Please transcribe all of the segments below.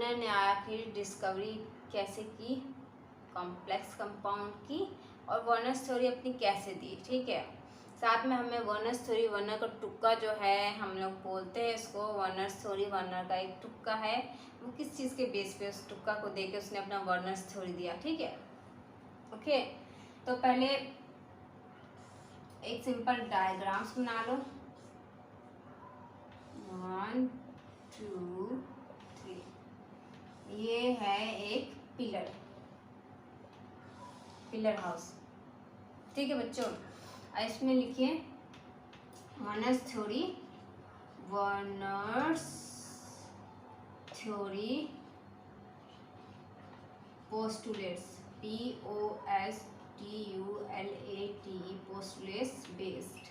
Werner ने आखिर discovery कैसे की कॉम्प्लेक्स कंपाउंड की, और वर्नर्स थ्योरी अपनी कैसे दी। ठीक है, साथ में हमें वर्नर्स थ्योरी, वर्नर का तुक्का जो है हम लोग बोलते हैं इसको वर्नर्स थ्योरी, वर्नर का एक तुक्का है, वो किस चीज़ के बेस पे उस तुक्का को देके उसने अपना वर्नर्स थ्योरी दिया। ठीक है, ओके। तो पहले एक सिंपल डायग्राम्स बना लो, 1 2 3। ये है एक पिलर हाउस। ठीक है बच्चों, इसमें लिखिए Werner's theory, Werner's theory postulates, POSTULATE, postulates based.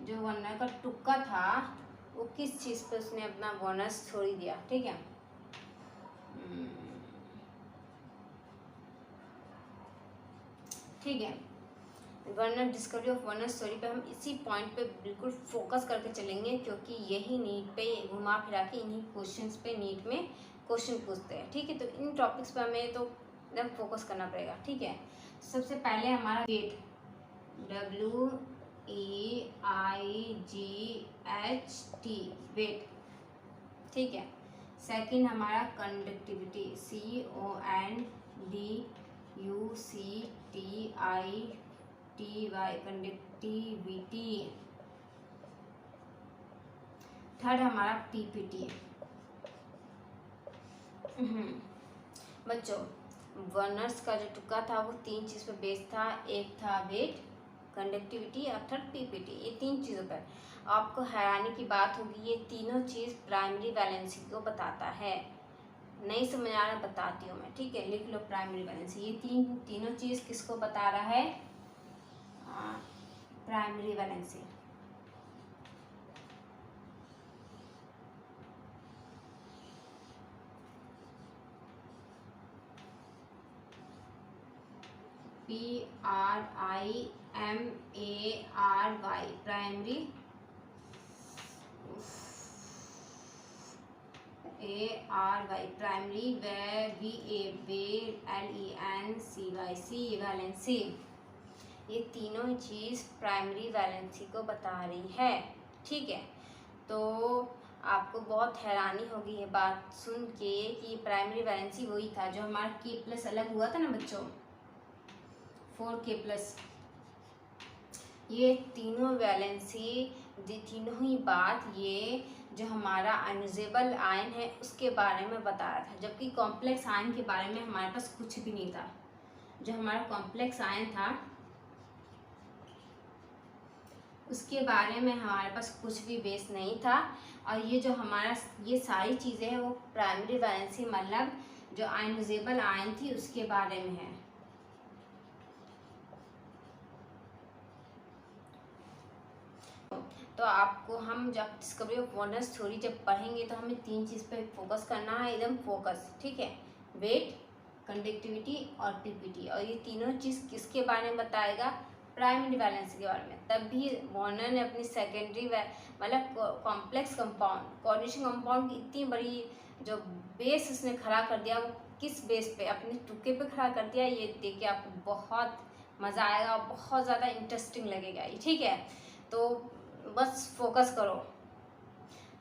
जो वर्नर का तुक्का था वो किस चीज़ पे उसने अपना वर्नर्स थ्योरी दिया। ठीक है, ठीक है। Werner discovery of Werner's theory पे हम इसी पॉइंट पे बिल्कुल फोकस करके चलेंगे, क्योंकि यही नीट पे घुमा फिरा के इन्हीं क्वेश्चंस पे नीट में क्वेश्चन पूछते हैं। ठीक है, तो इन टॉपिक्स पे हमें तो एकदम फोकस करना पड़ेगा। ठीक है, सबसे पहले हमारा वेट, WEIGHT, वेट। ठीक है, सेकंड हमारा कंडक्टिविटी, CONDUCTITY, कंडक्टिविटी। थर्ड हमारा PPT। बच्चों, वर्नर्स का जो तुक्का था वो 3 चीज़ पे बेस्ड था, एक था वेट, कंडक्टिविटी और थर्ड PPT। ये 3 चीज़ों पर आपको हैरानी की बात होगी, ये तीनों चीज़ प्राइमरी वैलेंसी को बताता है। नहीं समझ आ रहा बताती हूँ मैं। ठीक है, लिख लो प्राइमरी वैलेंसी। ये तीनों चीज़ किसको बता रहा है? Primary valency. PRIMARY, primary, primary, VALENCY, valency. ये तीनों चीज़ प्राइमरी वैलेंसी को बता रही है। ठीक है, तो आपको बहुत हैरानी होगी ये बात सुन के कि प्राइमरी वैलेंसी वही था जो हमारा K+ अलग हुआ था ना बच्चों, 4K+। ये तीनों वैलेंसी, तीनों ही बात ये जो हमारा अनयूजेबल आयन है उसके बारे में बता रहा था, जबकि कॉम्प्लेक्स आयन के बारे में हमारे पास कुछ भी नहीं था। जो हमारा कॉम्प्लेक्स आयन था उसके बारे में हमारे पास कुछ भी बेस नहीं था। और ये जो हमारा ये सारी चीज़ें हैं वो प्राइमरी वैलेंसी मतलब जो अनयूजेबल आयन थी उसके बारे में है। तो आपको हम जब डिस्कवरी ऑफ वर्नर्स थ्योरी जब पढ़ेंगे तो हमें 3 चीज़ पे फोकस करना है, एकदम फोकस। ठीक है, वेट, कंडक्टिविटी और PPT। और ये तीनों चीज़ किसके बारे में बताएगा? प्राइमरी वैलेंसी के बारे में। तब भी वार्नर ने अपनी सेकेंडरी मतलब कॉम्प्लेक्स कंपाउंड, कोऑर्डिनेशन कंपाउंड की इतनी बड़ी जो बेस उसने खड़ा कर दिया, वो किस बेस पे? अपने तुक्के पे खड़ा कर दिया। ये देख के आपको बहुत मज़ा आएगा और बहुत ज़्यादा इंटरेस्टिंग लगेगा ये। ठीक है, तो बस फोकस करो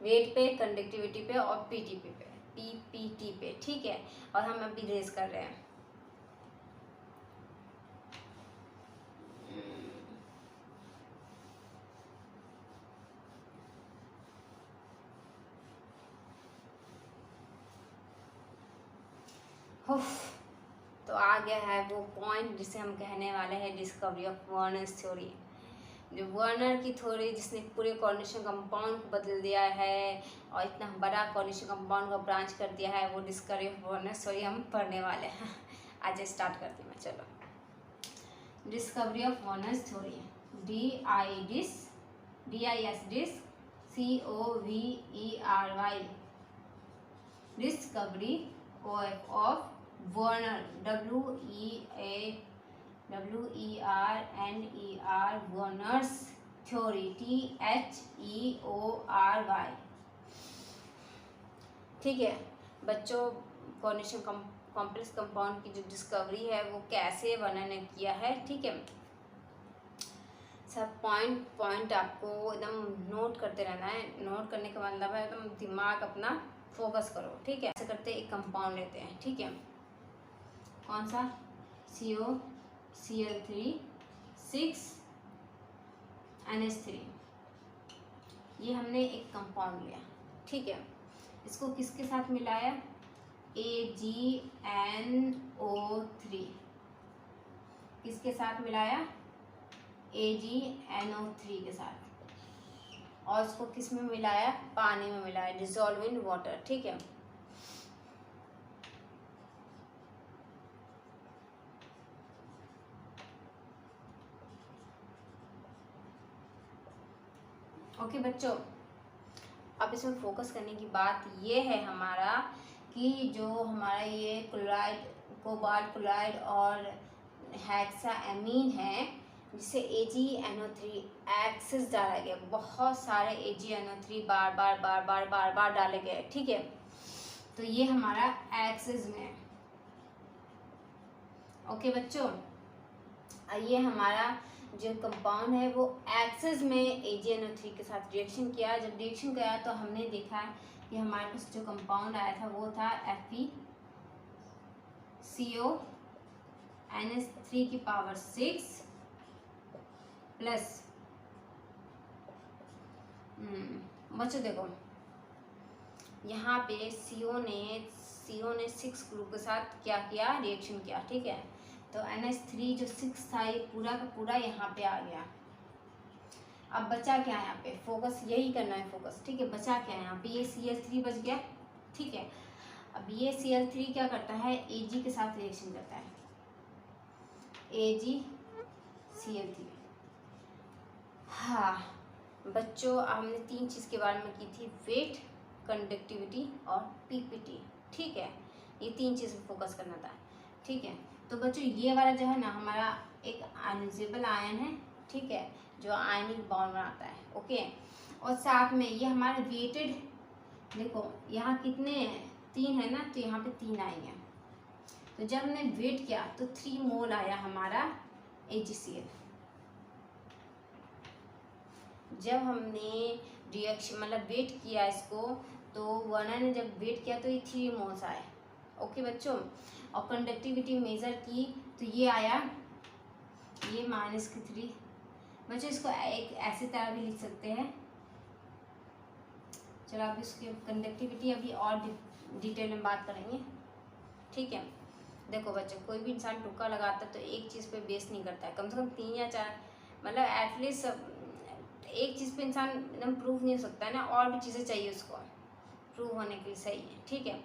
वेट पे, कंडक्टिविटी पे और PPT पे। ठीक है, और हम अभी रेस कर रहे हैं। तो आ गया है वो पॉइंट जिसे हम कहने वाले हैं डिस्कवरी ऑफ वर्नर्स थ्योरी। जो वर्नर की थ्योरी जिसने पूरे कोऑर्डिनेशन कंपाउंड को बदल दिया है और इतना बड़ा कोऑर्डिनेशन कंपाउंड को ब्रांच कर दिया है, वो डिस्कवरी ऑफ वर्नर्स थ्योरी हम पढ़ने वाले हैं। आज स्टार्ट करती हूँ मैं। चलो, discovery of Werner's theory, DIS COVERY, discovery of Werner, WERNER, Werner's theory, THEORY। ठीक है बच्चों कोऑर्डिनेशन कॉम्प्लेक्स कंपाउंड की जो डिस्कवरी है वो कैसे वर्णन ने किया है, ठीक है। सब पॉइंट पॉइंट आपको एकदम नोट करते रहना है। नोट करने का मतलब है एकदम दिमाग अपना फोकस करो, ठीक है। ऐसे करते एक कंपाउंड लेते हैं, ठीक है। कौन सा? COCl3 6NH3, ये हमने एक कंपाउंड लिया, ठीक है। इसको किसके साथ मिलाया? AgNO3, किसके साथ मिलाया? AgNO3 के साथ, और इसको किस में मिलाया? पानी में मिलाया, डिसॉल्व इन वाटर, ठीक है। ओके बच्चों, अब इसमें फोकस करने की बात ये है हमारा कि जो हमारा ये क्लोराइड, कोबाल्ट क्लोराइड और हेक्साएमीन है, जिसे AgNO3 एक्सेस डाला गया, बहुत सारे AgNO3 बार बार डाले गए, ठीक है। तो ये हमारा एक्सेस में है। ओके बच्चों, ये हमारा जो कंपाउंड है वो एक्सेस में AgNO3 के साथ रिएक्शन किया। जब रिएक्शन किया तो हमने देखा कि हमारे पास जो कंपाउंड आया था वो था FeCO NH3 की पावर 6 प्लस बच्चों देखो यहाँ पे CO ने 6 ग्रुप के साथ क्या किया? रिएक्शन किया, ठीक है। तो NH3 जो 6 था ये पूरा का पूरा यहाँ पे आ गया। अब बचा क्या है यहाँ पे? फोकस यही करना है, फोकस, ठीक है। बचा क्या है यहाँ पे? ये Cl3 बच गया, ठीक है। अब ये Cl3 क्या करता है? Ag के साथ रिएक्शन करता है, AgCl3। हाँ बच्चों, हमने 3 चीज़ के बारे में की थी, वेट, कंडक्टिविटी और पीपीटी, ठीक है। ये 3 चीज़ पे फोकस करना था, ठीक है। तो बच्चों ये वाला जो है ना हमारा एक आयनाइजेबल आयन है, ठीक है, जो आयनिक बॉन्ड बनाता है, ओके। और साथ में ये हमारे वेटेड, देखो यहाँ कितने हैं? 3 है ना, तो यहाँ पे 3 आएंगे। तो जब हमने वेट किया तो 3 मोल आया हमारा AgCl। जब हमने रिएक्शन मतलब वेट किया इसको, तो वर्णन ने जब वेट किया तो ये 3 मोल्स आए, ओके बच्चों। और कंडक्टिविटी मेजर की तो ये आया, ये -3। बच्चों इसको एक ऐसी तरह भी लिख सकते हैं। चलो अब इसकी कंडक्टिविटी अभी और डिटेल में बात करेंगे, ठीक है। देखो बच्चों, कोई भी इंसान तुक्का लगाता है तो एक चीज़ पे बेस नहीं करता है, कम से कम 3 या 4, मतलब एटलीस्ट एक चीज़ पे इंसान एकदम प्रूव नहीं हो सकता है ना, और भी चीज़ें चाहिए उसको प्रूव होने के लिए, सही है, ठीक है।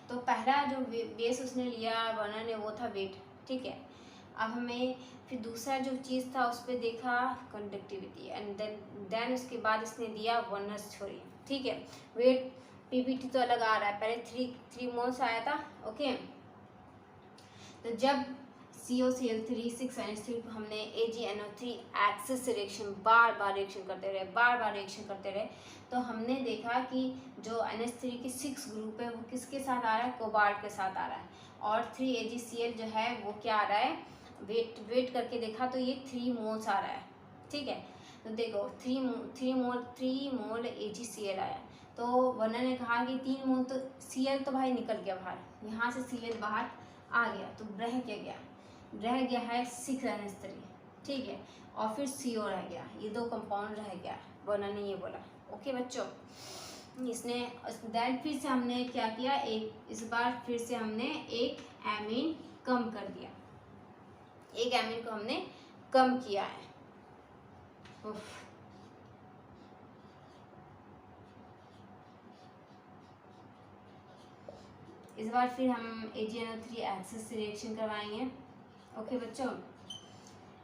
तो पहला जो बेस उसने लिया वर्णन ने वो था वेट, ठीक है। अब हमें फिर दूसरा जो चीज़ था उस पर देखा कंडक्टिविटी, एंड देन उसके बाद इसने दिया वर्नर्स थ्योरी, ठीक है। वेट पीपीटी तो अलग आ रहा है, पहले 3 मोल्स आया था, ओके। तो जब COCl3 6NH3 को हमने AgNO3 एक्सेस से रिएक्शन बार रिएक्शन करते रहे, तो हमने देखा कि जो NH3 की 6 ग्रुप है वो किसके साथ आ रहा है? कोबाल्ट के साथ आ रहा है। और 3AgCl जो है वो क्या आ रहा है? वेट करके देखा तो ये 3 मोल्स आ रहा है, ठीक है। तो देखो 3 मोल AgCl आया, तो वर्णन ने कहा कि 3 मोल तो Cl तो भाई निकल गया बाहर, यहाँ से Cl बाहर आ गया, तो रह गया है 6NH3, ठीक है। और फिर CO रह गया, ये 2 कंपाउंड रह गया, वर्णन ने ये बोला, ओके बच्चों। इसने दैन फिर से हमने क्या किया, इस बार फिर से हमने एक एमीन कम कर दिया, एक एमीन को हमने कम किया है। इस बार फिर हम AgNO3 एक्सेस से रिएक्शन करवाएंगे, ओके बच्चों।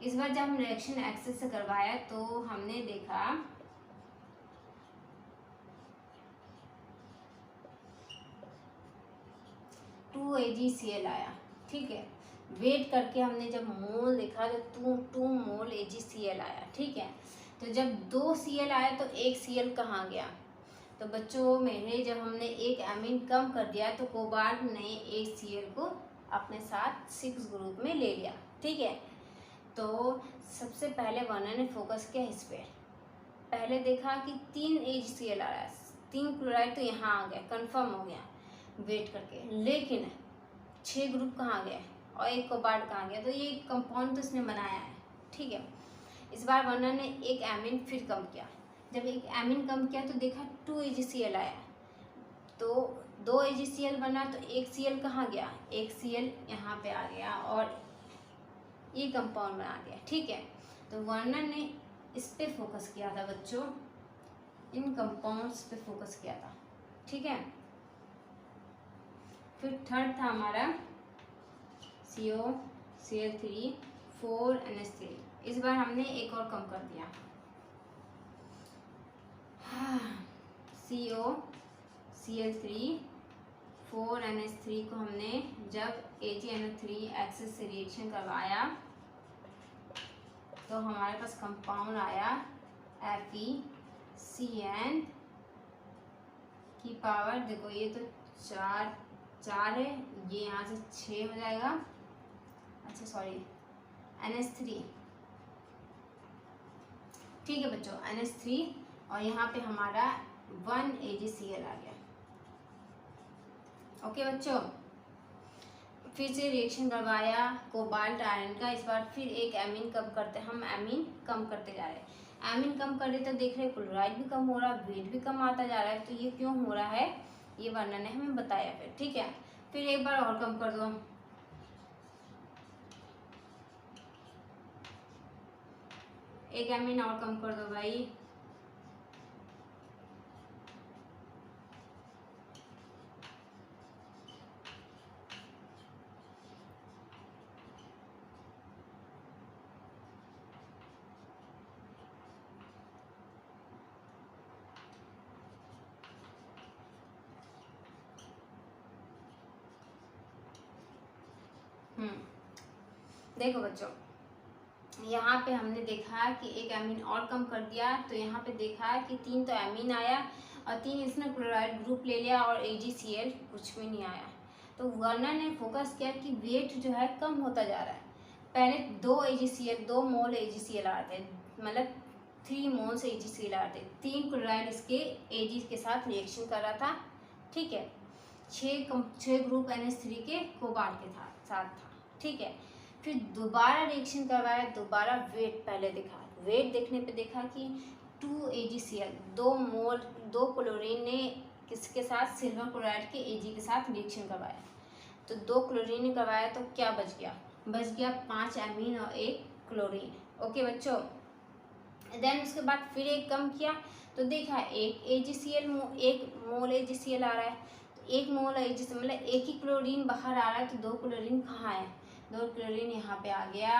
इस बार जब हम रिएक्शन एक्सेस से करवाया तो हमने देखा टू AgCl आया, ठीक है। वेट करके हमने जब मोल देखा तो 2 मोल AgCl आया, ठीक है। तो जब 2 Cl आया तो एक Cl कहाँ गया? तो बच्चों मेरे जब हमने एक एमीन कम कर दिया तो कोबाल्ट ने एक Cl को अपने साथ 6 ग्रुप में ले लिया। ठीक है, तो सबसे पहले वर्नर ने फोकस किया इस पे। पहले देखा कि 3 AgCl आ रहा है, 3 क्लोराइड तो यहाँ आ गया, कंफर्म हो गया वेट करके, लेकिन 6 ग्रुप कहाँ गए और एक कोबाल्ट कहाँ गया, तो ये कंपाउंड तो इसने बनाया है। ठीक है, इस बार वर्नर ने एक एमीन फिर कम किया। जब एक एमीन कम किया तो देखा 2 AgCl आया, तो 2 AgCl बना, तो एक Cl कहाँ गया, एक Cl यहाँ पे आ गया और ये कंपाउंड बना गया। ठीक है, तो वर्नर ने इस पे फोकस किया था बच्चों, इन कंपाउंड्स पे फोकस किया था। ठीक है, फिर थर्ड था हमारा COCl3 4NH3। इस बार हमने एक और कम कर दिया, COCl3 4NH3 को हमने जब AgNO3 एक्सिस से रिएक्शन करवाया तो हमारे पास कंपाउंड आया FeCN की पावर, देखो ये तो 4 है, ये यहाँ से 6 हो जाएगा, अच्छा सॉरी NH3। ठीक है बच्चों, NH3 और यहाँ पे हमारा 1 AgCl आ गया। ओके बच्चों, फिर से रिएक्शन करवाया कोबाल्ट आयरन का। इस बार फिर एक एमीन कम करते, हम एमीन कम करते जा रहे हैं, एमीन कम कर रहे तो देख रहे क्लोराइड भी कम हो रहा है, वेट भी कम आता जा रहा है। तो ये क्यों हो रहा है ये वर्नर ने हमें बताया फिर। ठीक है, फिर एक बार और कम कर दो, एक एमीन और कम कर दो भाई। देखो बच्चों, यहाँ पे हमने देखा कि एक एमीन और कम कर दिया, तो यहाँ पे देखा कि 3 तो एमीन आया और 3 इसने क्लोराइड ग्रुप ले लिया और AgCl कुछ भी नहीं आया। तो वर्नर ने फोकस किया कि वेट जो है कम होता जा रहा है। पहले 2 मोल AgCl आ रहे थे, मतलब 3 मोल्स AgCl आ रहे थे, 3 क्लोराइड इसके Ag के साथ रिएक्शन कर रहा था। ठीक है, 6 ग्रुप NH3 के कोबाल्ट के साथ था। ठीक है, फिर दोबारा रिएक्शन करवाया, दोबारा वेट पहले देखा, वेट देखने पे देखा कि 2 AgCl 2 क्लोरीन ने किसके साथ, सिल्वर क्लोराइड के Ag के साथ रिएक्शन करवाया, तो 2 क्लोरीन ने करवाया, तो क्या बच गया 5 एमीन और 1 क्लोरीन। ओके बच्चों, देन उसके बाद फिर एक कम किया तो देखा एक AgCl 1 मोल AgCl आ रहा है, तो 1 मोल AgCl मतलब एक ही क्लोरीन बाहर आ रहा है, तो 2 क्लोरीन कहाँ है, 2 क्लोरीन यहाँ पे आ गया।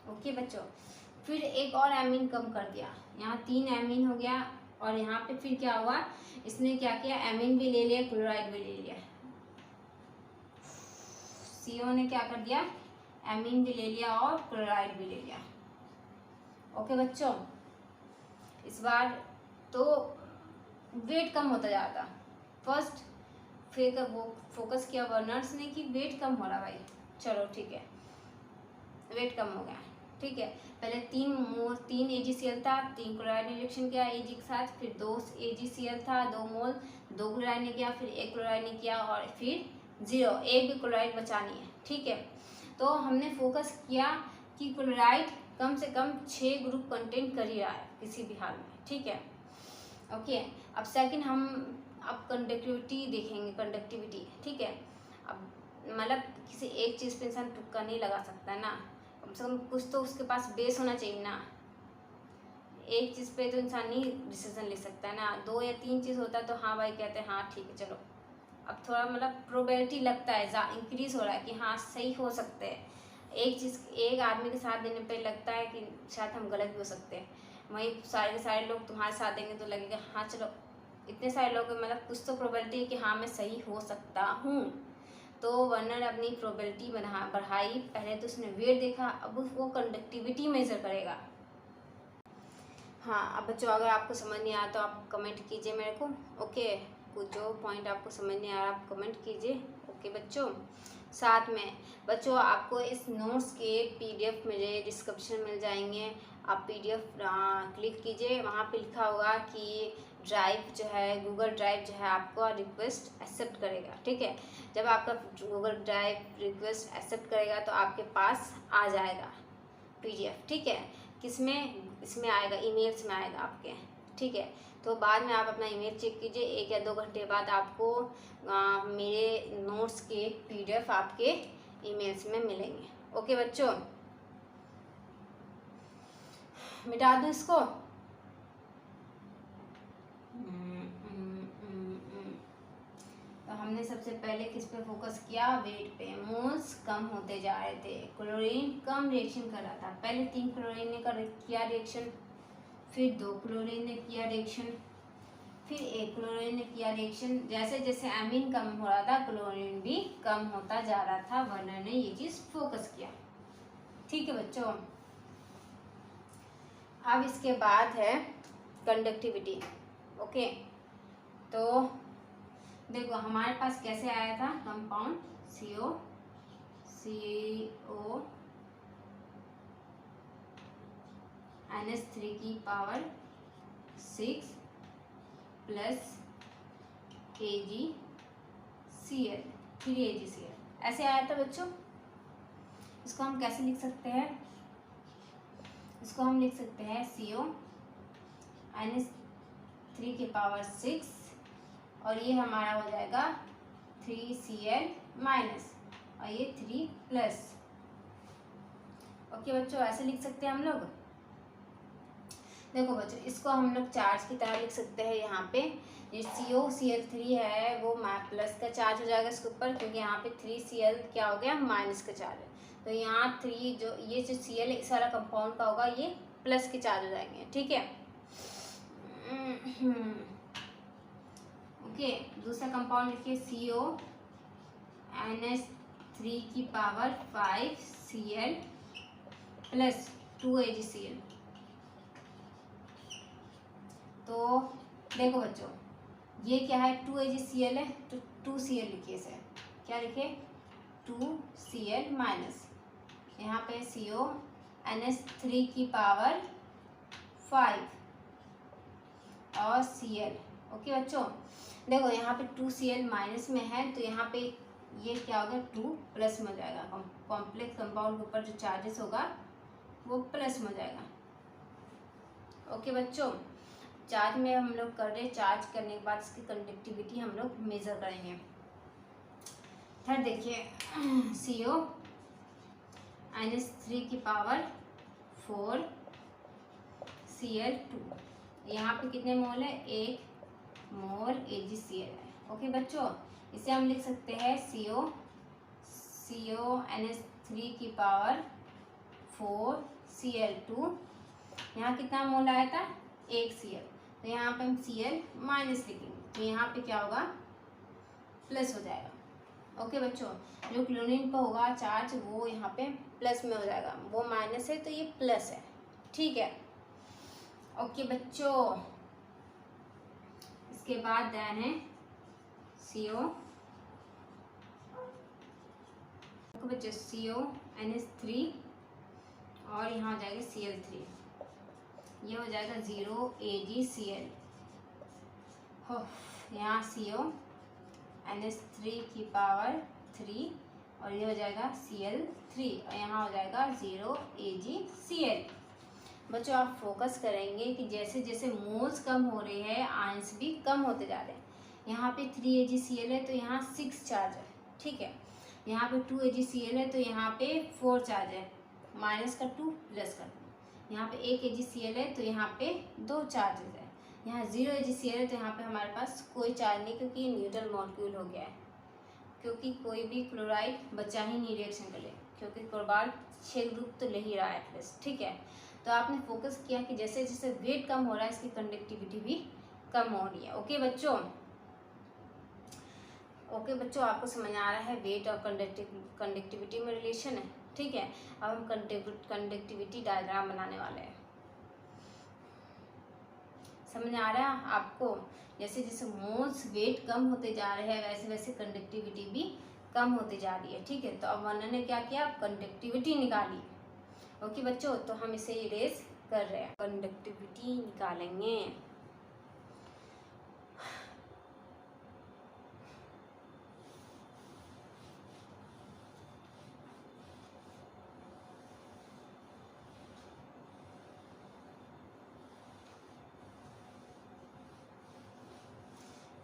ओके बच्चों, फिर एक और एमीन कम कर दिया, यहाँ 3 एमीन हो गया और यहाँ पे फिर क्या हुआ, इसने क्या किया, एमीन भी ले लिया, क्लोराइड भी ले लिया। CO ने क्या कर दिया, एमीन भी ले लिया और क्लोराइड भी ले लिया। ओके बच्चों, इस बार तो वेट कम होता जाता, फर्स्ट फिर वो फोकस किया वर्नर्स ने कि वेट कम हो रहा भाई, चलो ठीक है वेट कम हो गया। ठीक है, पहले 3 AgCl था, 3 क्लोराइड ने रिएक्शन किया Ag के साथ, फिर 2 AgCl था 2 मोल, 2 क्लोराइड ने किया, फिर 1 क्लोराइड ने किया और फिर 0, एक भी क्लोराइड बचा नहीं है। ठीक है, तो हमने फोकस किया कि क्लोराइड कम से कम 6 ग्रुप कंटेंट कर ही रहा है किसी भी हाल में। ठीक है, ओके, अब सेकंड हम अब कंडक्टिविटी देखेंगे, कंडक्टिविटी। ठीक है, अब मतलब किसी एक चीज़ पे इंसान तुक्का नहीं लगा सकता ना, कम से कम कुछ तो उसके पास बेस होना चाहिए ना, एक चीज़ पे तो इंसान नहीं डिसीजन ले सकता है ना, 2 या 3 चीज़ होता है तो हाँ भाई कहते हैं हाँ ठीक है चलो, अब थोड़ा मतलब प्रोबेबिलिटी लगता है इंक्रीज हो रहा है कि हाँ सही हो सकते हैं। एक चीज़ एक आदमी के साथ देने पे लगता है कि शायद हम गलत भी हो सकते हैं, वहीं सारे के सारे लोग तुम्हारे साथ देंगे तो लगेगा हाँ चलो इतने सारे लोग मतलब कुछ तो प्रोबेबिलिटी है कि हाँ मैं सही हो सकता हूँ। तो वर्नर अपनी प्रोबेबिलिटी बढ़ाई, पहले तो उसने वेट देखा, अब वो कंडक्टिविटी मेजर करेगा। हाँ, अब बच्चों अगर आपको समझ नहीं आया तो आप कमेंट कीजिए मेरे को। ओके, कुछ जो पॉइंट आपको समझ नहीं आ रहा आप कमेंट कीजिए। ओके बच्चों, साथ में बच्चों आपको इस नोट्स के पीडीएफ मेरे डिस्क्रिप्शन मिल जाएंगे। आप पीडीएफ क्लिक कीजिए, वहाँ पे लिखा होगा कि ड्राइव जो है, गूगल ड्राइव जो है आपको रिक्वेस्ट एक्सेप्ट करेगा। ठीक है, जब आपका गूगल ड्राइव रिक्वेस्ट एक्सेप्ट करेगा तो आपके पास आ जाएगा पीडीएफ। ठीक है, किसमें, इसमें आएगा, ईमेल्स में आएगा आपके। ठीक है, तो बाद में आप अपना ईमेल चेक कीजिए, 1 या 2 घंटे बाद आपको मेरे नोट्स के पीडीएफ आपके ईमेल्स में मिलेंगे। ओके बच्चों, मिटा दूँ इसको। तो हमने सबसे पहले किस पे फोकस किया, वेट पे। मोल्स कम होते जा रहे थे, क्लोरीन कम रिएक्शन कर रहा था। पहले 3 क्लोरीन ने किया रिएक्शन, फिर 2 क्लोरीन ने किया रिएक्शन, फिर 1 क्लोरीन ने किया रिएक्शन। जैसे जैसे एमीन कम हो रहा था क्लोरीन भी कम होता जा रहा था। वर्नर ने ये चीज़ फोकस किया। ठीक है बच्चों, अब इसके बाद है कंडक्टिविटी। ओके, तो देखो हमारे पास कैसे आया था कंपाउंड CO NH3 की पावर 6 प्लस AgCl 3AgCl ऐसे आया था बच्चों। इसको हम कैसे लिख सकते हैं, इसको हम लिख सकते हैं CO NH3 की पावर 6 और ये हमारा हो जाएगा 3Cl माइनस और ये 3 प्लस। ओके बच्चों, ऐसे लिख सकते हैं हम लोग। देखो बच्चों, इसको हम लोग चार्ज की तरह लिख सकते हैं। यहाँ पे ये COCl3 है वो प्लस का चार्ज हो जाएगा इसके ऊपर, क्योंकि यहाँ पे 3Cl क्या हो गया, माइनस का चार्ज है। तो यहाँ 3 जो ये जो Cl इस वाला कंपाउंड का होगा ये प्लस के चार्ज हो जाएंगे। ठीक है, ओके, दूसरा कंपाउंड लिखिए CONH3 की पावर 5Cl प्लस 2AgCl। तो देखो बच्चों, ये क्या है, 2AgCl है तो 2Cl लिखिए इसे। क्या लिखे, 2Cl माइनस यहाँ पे CONH3 की पावर 5 और Cl। ओके बच्चों, देखो यहाँ पे 2Cl माइनस में है तो यहाँ पे ये क्या होगा, 2 प्लस में हो जाएगा। कॉम्प्लेक्स कंपाउंड के ऊपर जो चार्जेस होगा वो प्लस में हो जाएगा। ओके बच्चों, चार्ज में हम लोग कर रहे हैं, चार्ज करने के बाद इसकी कंडक्टिविटी हम लोग मेजर करेंगे। थर्ड देखिए, CONH3 की पावर 4 Cl2, यहाँ पे कितने मोल है, 1 मोल AgCl है। ओके बच्चों, इसे हम लिख सकते हैं CONH3 की पावर 4 Cl2। यहाँ कितना मोल आया था, 1 Cl, तो यहाँ पे हम Cl माइनस लिखेंगे तो यहाँ पे क्या होगा, प्लस हो जाएगा। ओके बच्चों, जो क्लोरीन पर होगा चार्ज वो यहाँ पे प्लस में हो जाएगा, वो माइनस है तो ये प्लस है। ठीक है, ओके बच्चों, इसके बाद देन है CONH3 और यहाँ हो जाएगा Cl3, ये हो जाएगा 0 AgCl। हो यहाँ CONH3 की पावर 3 और ये हो जाएगा Cl3 और यहाँ हो जाएगा 0 AgCl। बच्चों आप फोकस करेंगे कि जैसे जैसे मोल्स कम हो रहे हैं आयंस भी कम होते जा रहे हैं। यहाँ पे 3 AgCl है तो यहाँ 6 चार्ज है। ठीक है, यहाँ पे 2 AgCl है तो यहाँ पे 4 चार्ज है, माइनस का 2 प्लस का 2। यहाँ पे 1 AgCl है तो यहाँ पे 2 चार्जेस है। यहाँ 0 AgCl है तो यहाँ पे हमारे पास कोई चार्ज नहीं, क्योंकि ये न्यूट्रल मॉलिक्यूल हो गया है, क्योंकि कोई भी क्लोराइड बचा ही नहीं रिएक्शन के लिए, क्योंकि क्लोराइड 6 ग्रुप तो ले ही रहा है एटलीस्ट। ठीक है, तो आपने फोकस किया कि जैसे जैसे वेट कम हो रहा है इसकी कंडक्टिविटी भी कम हो रही है। ओके बच्चों, आपको समझ आ रहा है वेट और कंडक्टिविटी में रिलेशन है। ठीक है, अब हम कंडक्टिविटी डायग्राम बनाने वाले हैं। समझ आ रहा है आपको? जैसे जैसे मोल्स वेट कम होते जा रहे हैं वैसे वैसे कंडक्टिविटी भी कम होती जा रही है। ठीक है, तो अब वर्नर ने क्या किया, कंडक्टिविटी निकाली। ओके बच्चों, तो हम इसे इरेज कर रहे हैं, कंडक्टिविटी निकालेंगे।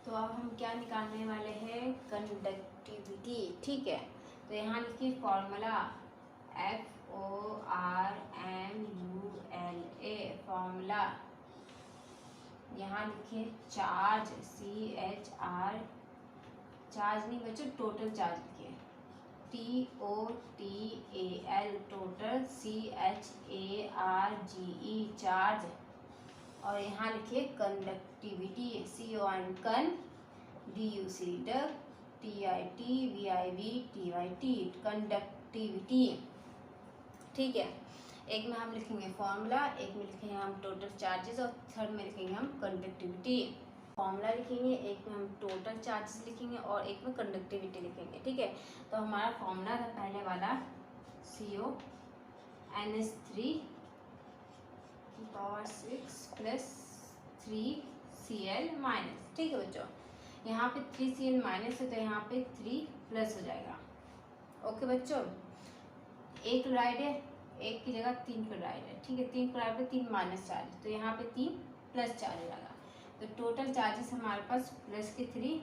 तो अब हम क्या निकालने वाले हैं, कंडक्टिविटी। ठीक है, तो यहाँ लिखिए फॉर्मूला FORMULA फॉर्मूला। यहाँ लिखिए चार्ज CHR, चार्ज नहीं बच्चों टोटल चार्ज लिखिए TOTAL टोटल CHARGE चार्ज। और यहाँ लिखिए कंडक्टिविटी CON कन DUC duck TIT VIV TYT conductivity. ठीक है, एक में हम लिखेंगे फॉर्मूला, एक में लिखेंगे हम टोटल चार्जेस और थर्ड में लिखेंगे हम कंडक्टिविटी। फॉर्मूला लिखेंगे, एक में हम टोटल चार्जेस लिखेंगे और एक में कंडक्टिविटी लिखेंगे। ठीक है, तो हमारा फॉर्मूला था पहले वाला CONS3 power 6 plus 3Cl minus. ठीक है बच्चों, यहाँ पे 3Cl माइनस है तो यहाँ पे 3 प्लस हो जाएगा। ओके बच्चों, एक क्लोराइड है, एक की जगह 3 क्लोराइड है। ठीक है, 3 क्लोराइड पे 3 माइनस चार्ज, तो यहाँ पे 3 प्लस चार्ज हो जाएगा। तो टोटल चार्जेस हमारे पास प्लस के 3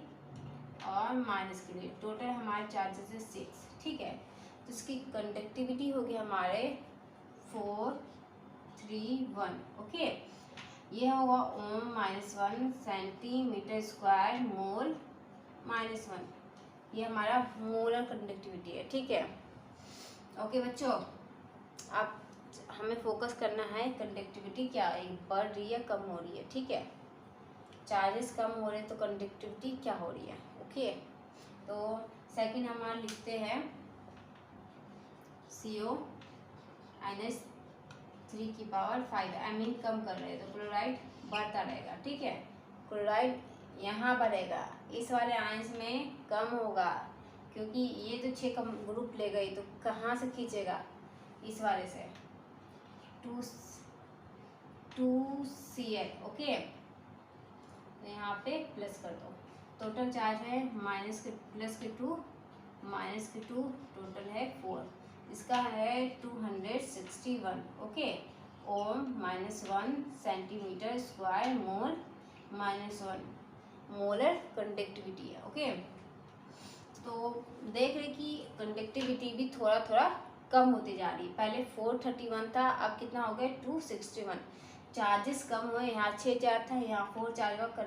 और माइनस के लिए टोटल हमारे चार्जेस है 6। ठीक है, तो इसकी कंडक्टिविटी होगी हमारे 431। ओके, ये होगा ओम -1 सेंटीमीटर स्क्वायर मोल -1, ये हमारा मोलर कंडक्टिविटी है। ठीक है, ओके बच्चों, अब हमें फोकस करना है कंडक्टिविटी क्या है, बढ़ रही है कम हो रही है। ठीक है, चार्जेस कम हो रहे हैं तो कंडक्टिविटी क्या हो रही है। ओके, तो सेकंड हमारा लिखते हैं CONS3 की पावर 5 एमीन कम कर रहे हैं तो क्लोराइड बढ़ता रहेगा। ठीक है, क्लोराइड यहाँ बढ़ेगा, इस वाले आयंस में कम होगा क्योंकि ये तो 6 कम ग्रुप ले गई तो कहाँ से खींचेगा, इस वाले से 2Cl। ओके, तो यहाँ पे प्लस कर दो, टोटल चार्ज है माइनस के प्लस के 2 माइनस के 2 टोटल है 4, इसका है 261। ओके, ओम -1 centimetre square mole -1 molar conductivity है। ओके, तो देख रहे कि कंडक्टिविटी भी थोड़ा थोड़ा कम होती जा रही है। पहले 431 था, अब कितना हो गया 261। चार्जेस कम हुए, यहाँ 6 चार्ज था, यहाँ 4 चार्ज हुआ,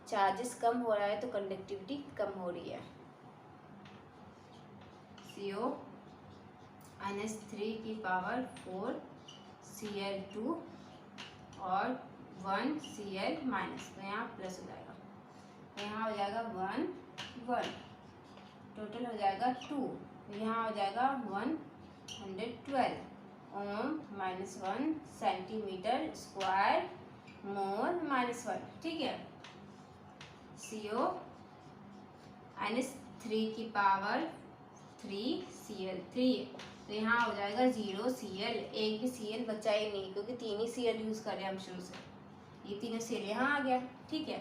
चार्जेस कम हो रहा है तो कंडक्टिविटी कम हो रही है। CONS3 की पावर 4 Cl2 और 1 Cl माइनस, तो यहाँ प्लस हो जाएगा, तो यहाँ हो जाएगा 1 1, टोटल हो जाएगा 2, यहाँ हो जाएगा 112 ओम -1 सेंटीमीटर स्क्वायर मोल -1। ठीक है, CONS3 की पावर 3 Cl3, तो यहाँ हो जाएगा 0 Cl, एक भी Cl बचा ही नहीं क्योंकि 3 ही Cl यूज़ कर रहे हैं हम शुरू से, ये तीनों Cl यहाँ आ गया। ठीक है,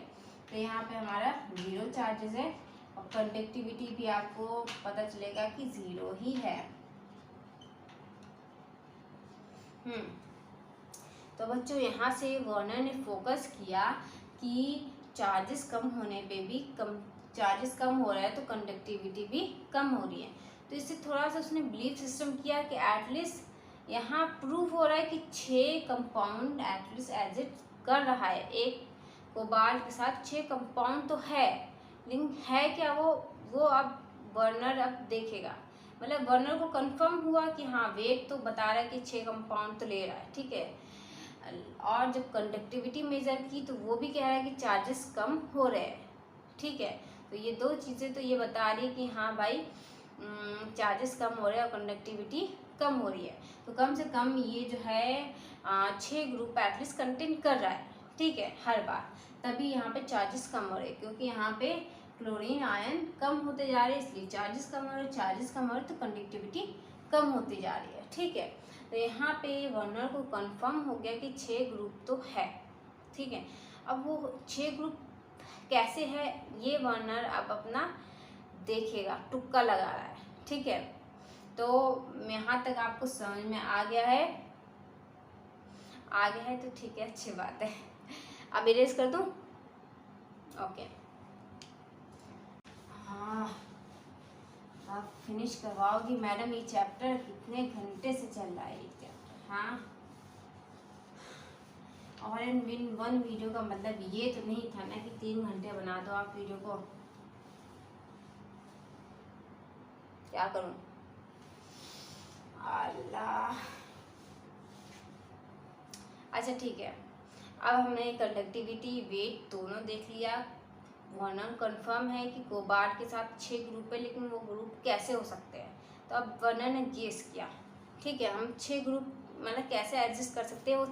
तो यहाँ पे हमारा 0 चार्जेस है और कंडक्टिविटी भी आपको पता चलेगा कि 0 ही है। तो बच्चों यहाँ से वर्नर ने फोकस किया कि चार्जेस कम होने पे भी चार्जेस कम हो रहा है तो कंडक्टिविटी भी कम हो रही है। तो इससे थोड़ा सा उसने बिलीफ सिस्टम किया कि एटलीस्ट यहाँ प्रूव हो रहा है कि 6 कंपाउंड एटलीस्ट एजिट कर रहा है, एक कोबाल्ट के साथ 6 कंपाउंड तो है, लेकिन है क्या वो अब वर्नर अब देखेगा, मतलब वर्नर को कंफर्म हुआ कि हाँ वेट तो बता रहा है कि 6 कंपाउंड तो ले रहा है। ठीक है, और जब कंडक्टिविटी मेजर की तो वो भी कह रहा है कि चार्जेस कम हो रहे हैं। ठीक है, तो ये दो चीज़ें तो ये बता रही है कि हाँ भाई चार्जेस कम हो रहे हैं और कंडक्टिविटी कम हो रही है। तो कम से कम ये जो है 6 ग्रुप एटलीस्ट कंटेन कर रहा है। ठीक है, हर बार, तभी यहाँ पे चार्जेस कम हो रहे हैं, क्योंकि यहाँ पे क्लोरीन आयन कम होते जा रहे हैं, इसलिए चार्जेस कम हो रहे हैं, चार्जेस कम हो रहे हैं तो कंडक्टिविटी कम होती जा रही है। ठीक है, तो यहाँ पे वर्नर को कंफर्म हो गया कि 6 ग्रुप तो है। ठीक है, अब वो 6 ग्रुप कैसे है ये वर्नर अब अपना देखेगा, तुक्का लगा रहा है। ठीक है, तो यहाँ तक आपको समझ में आ गया है? आ गया है तो ठीक है, अच्छी बात है। अब इरेज कर दूं? ओके, हाँ, आप फिनिश करवाओगी मैडम ये चैप्टर? कितने घंटे से चल रहा है ये चैप्टर? हाँ, और इन वन वीडियो का मतलब ये तो नहीं था ना कि 3 घंटे बना दो आप वीडियो को। क्या करूं? अल्लाह। अच्छा ठीक है, अब हमने कंडक्टिविटी वेट दोनों देख लिया। वर्नर कंफर्म है कि कोबाल्ट के साथ 6 ग्रुप है, लेकिन वो ग्रुप कैसे हो सकते हैं? तो अब वर्नर ने गेस किया। ठीक है, हम 6 ग्रुप मतलब कैसे एडजस्ट कर सकते हैं? वो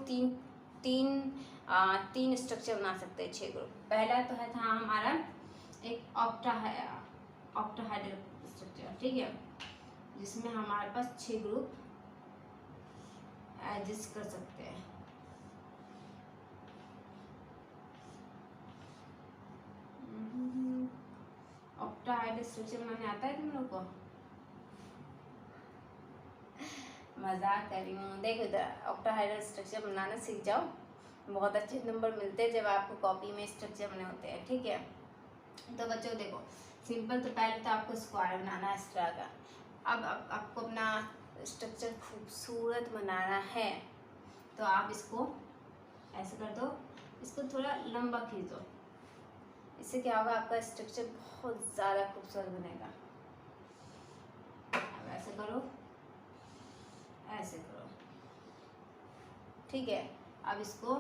तीन स्ट्रक्चर बना सकते हैं 6 ग्रुप। पहला तो है था हमारा एक ऑक्टाहाइड्रल स्ट्रक्चर। ठीक है, जिसमें हमारे पास 6 ग्रुप एडजस्ट कर सकते हैं। ऑक्टाहाइड्रल स्ट्रक्चर बनाने आता है तुम लोग को? मजाक कर रही हूँ। देखो इधर, ऑक्टाहाइड्रल स्ट्रक्चर बनाना सीख जाओ, बहुत अच्छे नंबर मिलते हैं जब आपको कॉपी में स्ट्रक्चर बने होते हैं। ठीक है, तो बच्चों देखो सिंपल, तो पहले तो आपको स्क्वायर बनाना है इस तरह का। अब आपको अपना स्ट्रक्चर खूबसूरत बनाना है, तो आप इसको ऐसे कर दो, इसको थोड़ा लंबा खींच दो। इससे क्या होगा, आपका स्ट्रक्चर बहुत ज़्यादा खूबसूरत बनेगा। अब ऐसे करो, ऐसे करो। ठीक है, अब इसको,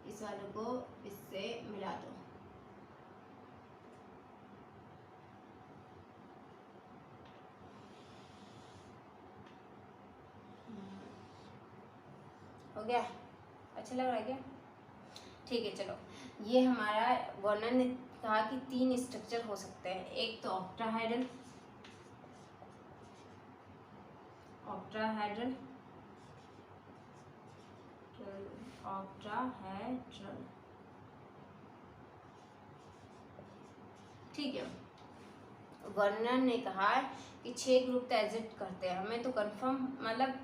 इस वाले को इससे मिला दो। हो गया? अच्छा लग रहा है क्या? ठीक है, चलो, ये हमारा वर्नर ने कहा कि 3 स्ट्रक्चर हो सकते हैं। एक तो ऑक्टाहाइड्रल ठीक है, वर्नर ने कहा कि 6 ग्रुप तो एग्जिस्ट करते हैं, हमें तो कंफर्म मतलब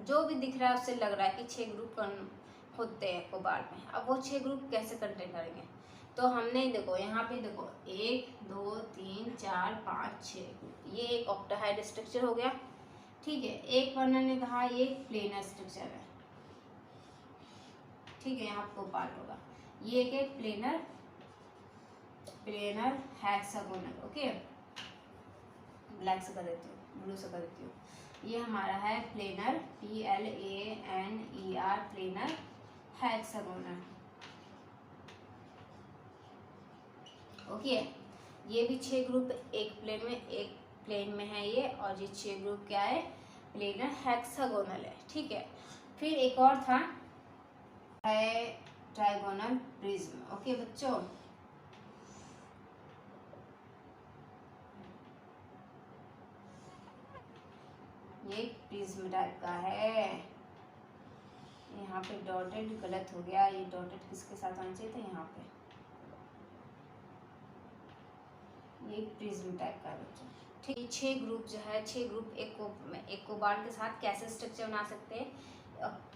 जो भी दिख रहा है उससे लग रहा है कि 6 ग्रुप होते हैं कोबाल्ट में। अब वो 6 ग्रुप कैसे कंटेन करेंगे? तो हमने देखो यहाँ पे देखो 1 2 3 4 5 6, ये एक ऑक्टाहाइड्रल स्ट्रक्चर हो गया। ठीक है, एक वर्नर ने कहा ये प्लेनर स्ट्रक्चर है। ठीक है, यहाँ कोबाल्ट होगा, ये एक प्लेनर हेक्सागोनल। ओके, ब्लैक से कर देती हूँ, ब्लू से कर देती हूँ। ये हमारा है planar, PLANER planar hexagonal. Okay, ये भी 6 ग्रुप एक प्लेन में है ये, और ये 6 ग्रुप क्या है? प्लेनर हेक्सागोनल है। ठीक है, फिर एक और था ट्राइगोनल प्रिज्म। ओके बच्चों, ये प्रिज्म टाइप का है। यहाँ पे डॉटेड गलत हो गया, ये डॉटेड किसके साथ आना चाहिए था? यहाँ पे ये प्रिज्म टाइप का है बच्चों। ठीक, 6 ग्रुप जो है, 6 ग्रुप एक कोबाल्ट के साथ कैसे स्ट्रक्चर बना सकते हैं?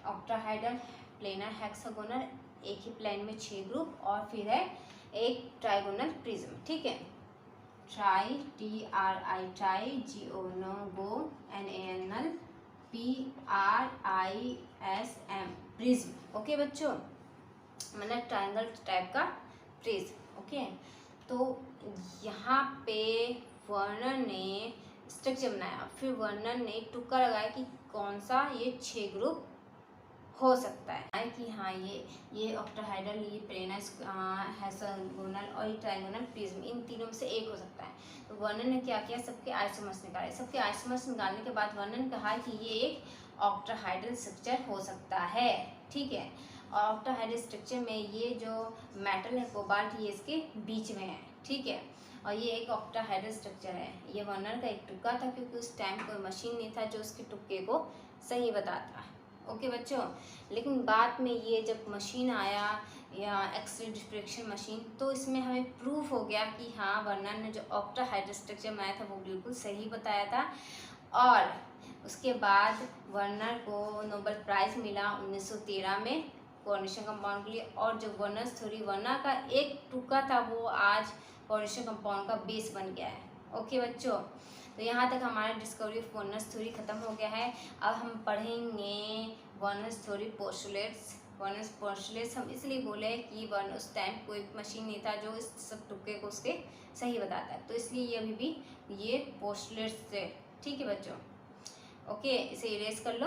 ऑक्टाहाइड्रल प्लेनर हेक्सागोनल, एक ही प्लेन में 6 ग्रुप, और फिर है एक ट्राइगोनल प्रिज्म। ठीक है, try try GONAL PRISM prism. Okay बच्चों, मतलब ट्रायंगल टाइप का प्रिज्म। ओके, तो यहाँ पे वर्नर ने स्ट्रक्चर बनाया, फिर वर्नर ने तुक्का लगाया कि कौन सा ये 6 ग्रुप हो सकता है कि हाँ ये ऑक्टाहाइड्रल, ये प्लेनर हेक्सागोनल और ये ट्रायंगोनल प्रिज्म, इन तीनों में से एक हो सकता है। तो वर्नर ने क्या किया? सबके आइसोमर्स निकाले। सबके आइसोमर्स निकालने के बाद वर्नर ने कहा कि ये एक ऑक्टाहाइड्रल स्ट्रक्चर हो सकता है। ठीक है, और ऑक्टाहेड्रल स्ट्रक्चर में ये जो मेटल है कोबाल्ट ये इसके बीच में है, ठीक है। और ये एक ऑक्टाहेड्रल स्ट्रक्चर है। ये वर्नर का एक तुक्का था क्योंकि उस टाइम कोई मशीन नहीं था जो उसके तुक्के को सही बताता। ओके बच्चों, लेकिन बाद में ये जब मशीन आया या एक्सरे डिफ्रैक्शन मशीन, तो इसमें हमें प्रूफ हो गया कि हाँ वर्नर ने जो ऑक्टाहेड्रल स्ट्रक्चर बनाया था वो बिल्कुल सही बताया था। और उसके बाद वर्नर को नोबेल प्राइज़ मिला 1913 में कोऑर्डिनेशन कंपाउंड के लिए। और जो वर्नर्स थ्योरी वर्नर का एक टुकड़ा था वो आज कोऑर्डिनेशन कंपाउंड का बेस बन गया है। ओके बच्चों, तो यहाँ तक हमारा डिस्कवरी ऑफ वर्नर्स थ्योरी खत्म हो गया है। अब हम पढ़ेंगे Werner's theory postulates. Werner's postulates हम इसलिए बोले कि वर्न उस टाइम कोई मशीन नहीं था जो इस सब तुक्के को उसके सही बताता है, तो इसलिए ये अभी भी ये पोस्टुलेट्स थे, ठीक है बच्चों। ओके, इसे इरेज कर लो।